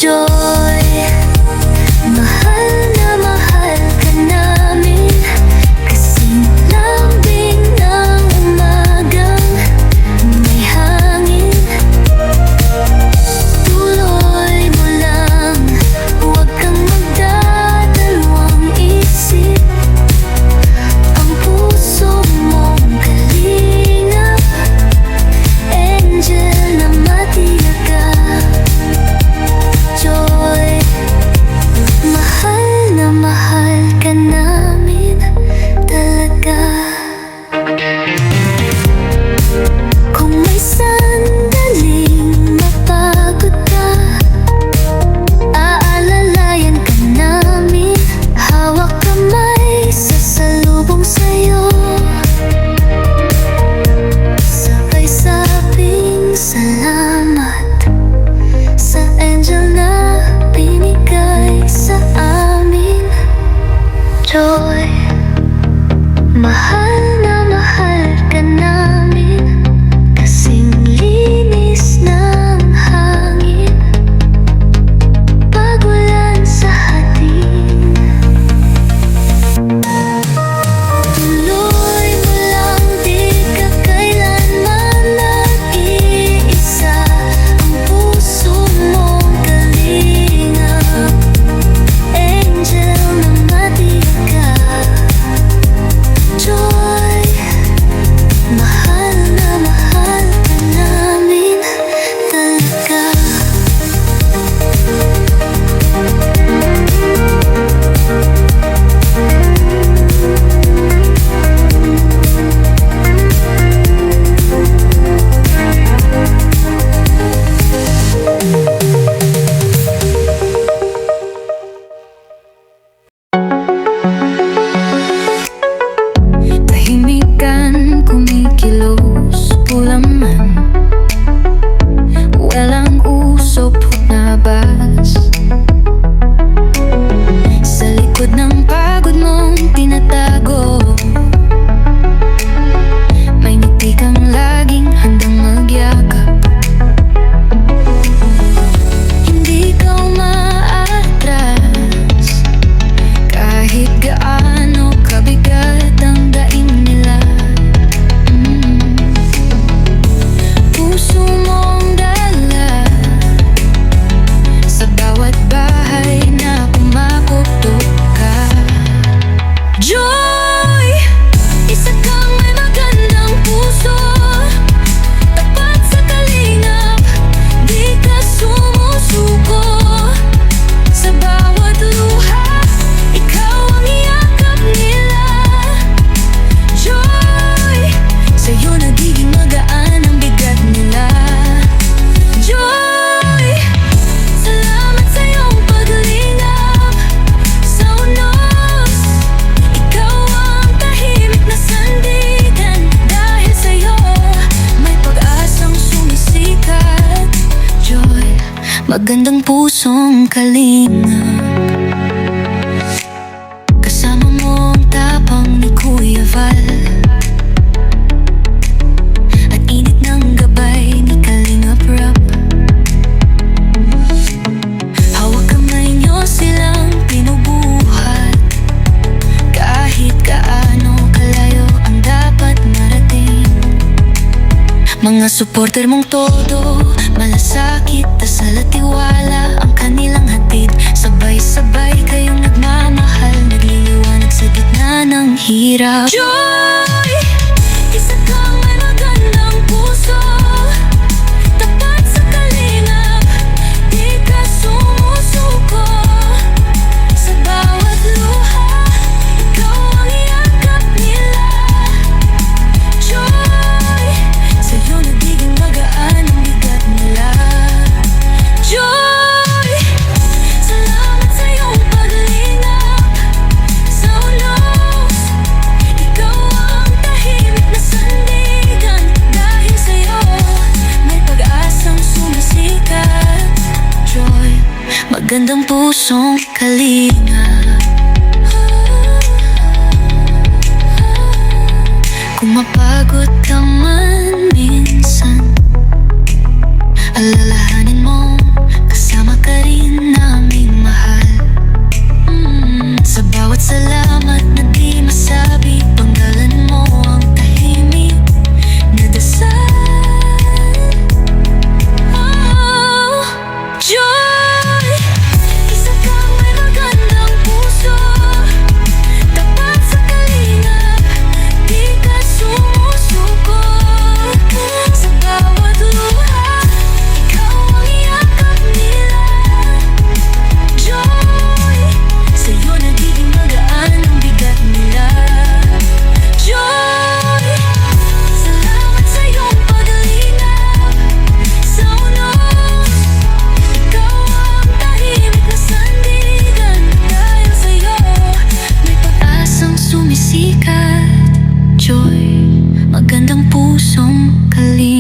Joy, mahal na mahal ka namin, kasing lambing ng umagang may hangin. Tuloy mo lang, huwag kang magdadalawang isip. Ang puso mong kalingap, angel na matiyaga. Joy, mahal na mahal ka namin talaga. Kung may sandaling mapagod ka, aalalayan ka namin, hawak kamay sasalubong sa'yo. Sabay-sabing salamat sa angel na binigay sa amin. Joy, mahal na mahal ka namin, kasing linis ng hangin pag ulan sa hardin. Tuloy mo lang, di ka kailanman nag-iisa. Ang puso mong kalingap, angel na matiyaga. Joy, mahal na mahal ka namin talaga. Tahimikan, kumikilos, ulaman, walang usop na bas. Sa likod ng pagod mong tinatago, may ngiti kang laging handang magyakap. Hindi ka umaatras, kahit gaano kabigat ang daing nila. Puso mong dala sa bawat bahay na kumakutok ka. Joy, isa kang may magandang puso, tapat sa kalingap, di ka sumusuko. Sa bawat luha, ikaw ang yakap nila. Joy, sa'yo nagiging magaan ang bigat nila. Joy, salamat sa iyong paglingap sa unos. Ikaw ang tahimik na sandigan, dahil sa'yo may pag-asang sumisikat. Joy, magandang pusong kalingap, kasama mo ang tapang ni Kuya Val, at init ng gabay ni Kalingap Rap. Hawak kamay niyo silang pinubuhat, kahit kaano kalayo ang dapat marating. Mga suporter mong todo, malasakit, dasal at tiwala ang kanilang hatid. Sabay-sabay kayong nagmamahal, nagliliwanag sa gitna ng hirap. Joy, isa kang may magandang puso, tapat sa kalingap, di ka sumusuko. Sa bawat luha, ikaw ang yakap nila. Joy, sa'yo nagiging magaan ang bigat nila. Joy, salamat sa iyong paglingap sa unos. Ikaw ang tahimik na sandigan, dahil sa'yo may pag-asang sumisikat. Joy, magandang pusong kalingap. Kung mapagod ka man minsan, alalahanin mo, kasama ka rin joy, magandang pusong kalinaw.